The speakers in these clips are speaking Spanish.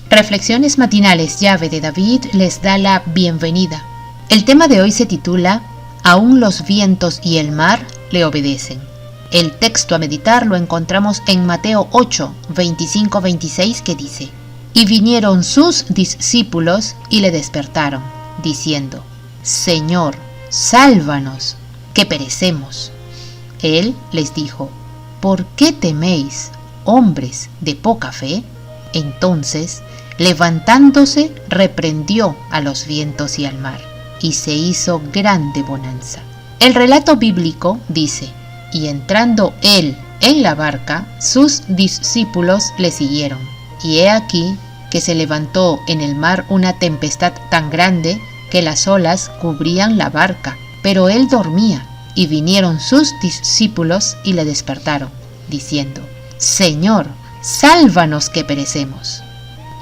Reflexiones matinales Llave de David les da la bienvenida. El tema de hoy se titula Aún los vientos y el mar le obedecen. El texto a meditar lo encontramos en Mateo 8, 25-26 que dice: Y vinieron sus discípulos y le despertaron, diciendo: Señor, sálvanos, que perecemos. Él les dijo: ¿Por qué teméis, hombres de poca fe? Entonces, levantándose, reprendió a los vientos y al mar, y se hizo grande bonanza. El relato bíblico dice: Y entrando él en la barca, sus discípulos le siguieron. Y he aquí que se levantó en el mar una tempestad tan grande que las olas cubrían la barca, pero él dormía. Y vinieron sus discípulos y le despertaron, diciendo: Señor, sálvanos que perecemos.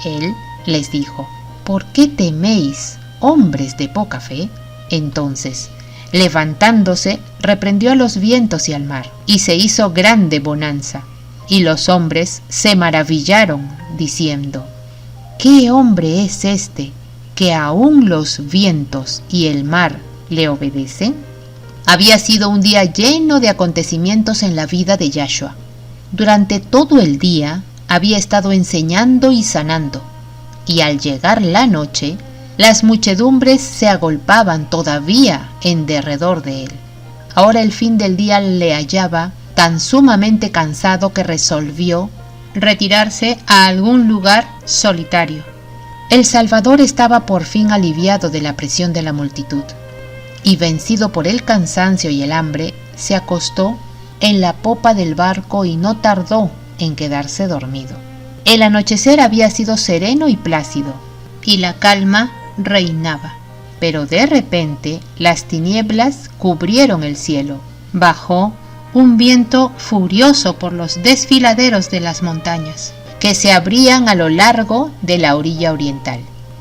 Él les dijo: ¿Por qué teméis, hombres de poca fe? Entonces, levantándose, reprendió a los vientos y al mar, y se hizo grande bonanza. Y los hombres se maravillaron, diciendo: ¿Qué hombre es este, que aún los vientos y el mar le obedecen? Había sido un día lleno de acontecimientos en la vida de Yahshua. Durante todo el día había estado enseñando y sanando, y al llegar la noche, las muchedumbres se agolpaban todavía en derredor de él. Ahora el fin del día le hallaba tan sumamente cansado que resolvió retirarse a algún lugar solitario. El Salvador estaba por fin aliviado de la presión de la multitud, y vencido por el cansancio y el hambre, se acostó en la popa del barco y no tardó en quedarse dormido. El anochecer había sido sereno y plácido, y la calma reinaba. Pero de repente las tinieblas cubrieron el cielo. Bajó un viento furioso por los desfiladeros de las montañas, que se abrían a lo largo de la orilla oriental,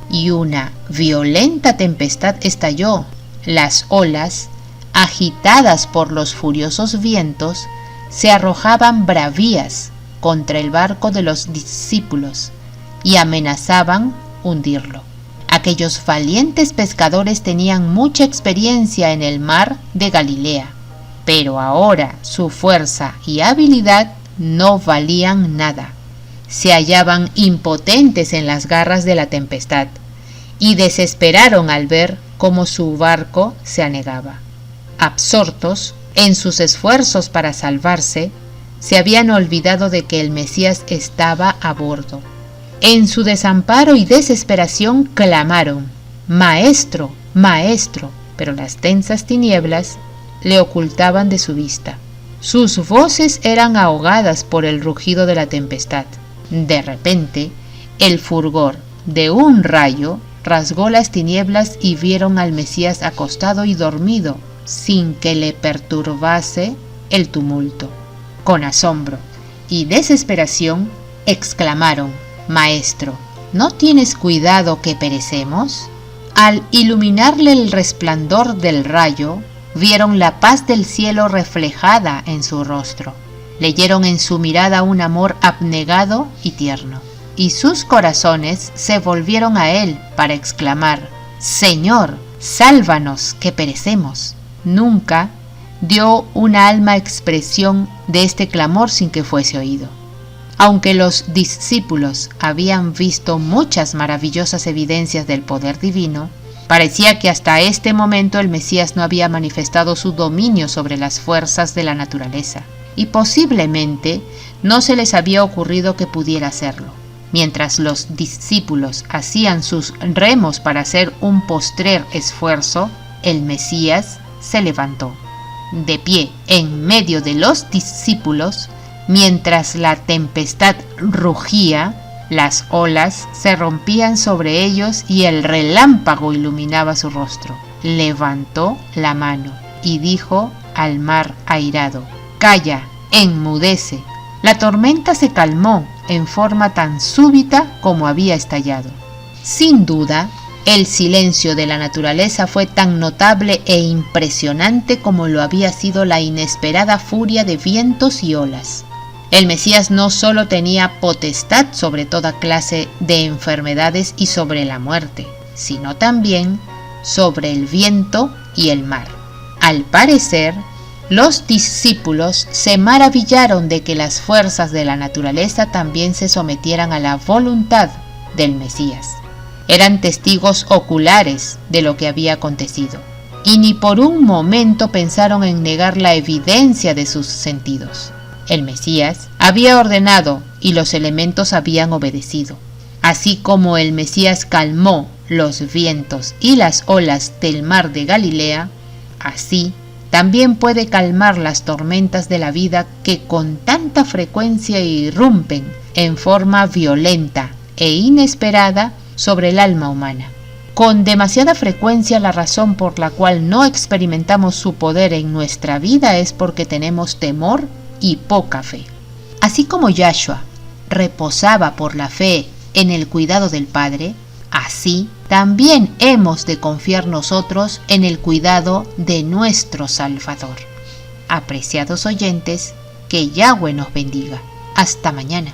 y una violenta tempestad estalló. Las olas, agitadas por los furiosos vientos, se arrojaban bravías contra el barco de los discípulos y amenazaban hundirlo. Aquellos valientes pescadores tenían mucha experiencia en el mar de Galilea, pero ahora su fuerza y habilidad no valían nada. Se hallaban impotentes en las garras de la tempestad y desesperaron al ver cómo su barco se anegaba. Absortos en sus esfuerzos para salvarse, se habían olvidado de que el Mesías estaba a bordo. En su desamparo y desesperación clamaron: Maestro, Maestro, pero las densas tinieblas le ocultaban de su vista. Sus voces eran ahogadas por el rugido de la tempestad. De repente, el fulgor de un rayo rasgó las tinieblas y vieron al Mesías acostado y dormido, sin que le perturbase el tumulto. Con asombro y desesperación exclamaron: Maestro, ¿no tienes cuidado que perecemos? Al iluminarle el resplandor del rayo, vieron la paz del cielo reflejada en su rostro. Leyeron en su mirada un amor abnegado y tierno, y sus corazones se volvieron a él para exclamar: Señor, sálvanos que perecemos. Nunca dio una alma expresión de este clamor sin que fuese oído. Aunque los discípulos habían visto muchas maravillosas evidencias del poder divino, parecía que hasta este momento el Mesías no había manifestado su dominio sobre las fuerzas de la naturaleza, y posiblemente no se les había ocurrido que pudiera hacerlo. Mientras los discípulos hacían sus remos para hacer un postrer esfuerzo, el Mesías se levantó. De pie en medio de los discípulos, mientras la tempestad rugía, las olas se rompían sobre ellos y el relámpago iluminaba su rostro. Levantó la mano y dijo al mar airado: Calla, enmudece. La tormenta se calmó en forma tan súbita como había estallado. Sin duda, el silencio de la naturaleza fue tan notable e impresionante como lo había sido la inesperada furia de vientos y olas. El Mesías no solo tenía potestad sobre toda clase de enfermedades y sobre la muerte, sino también sobre el viento y el mar. Al parecer, los discípulos se maravillaron de que las fuerzas de la naturaleza también se sometieran a la voluntad del Mesías. Eran testigos oculares de lo que había acontecido, y ni por un momento pensaron en negar la evidencia de sus sentidos. El Mesías había ordenado y los elementos habían obedecido. Así como el Mesías calmó los vientos y las olas del mar de Galilea, así también puede calmar las tormentas de la vida que con tanta frecuencia irrumpen en forma violenta e inesperada sobre el alma humana. Con demasiada frecuencia la razón por la cual no experimentamos su poder en nuestra vida es porque tenemos temor y poca fe. Así como Yahshua reposaba por la fe en el cuidado del Padre, así también hemos de confiar nosotros en el cuidado de nuestro Salvador. Apreciados oyentes, que Yahweh nos bendiga. Hasta mañana.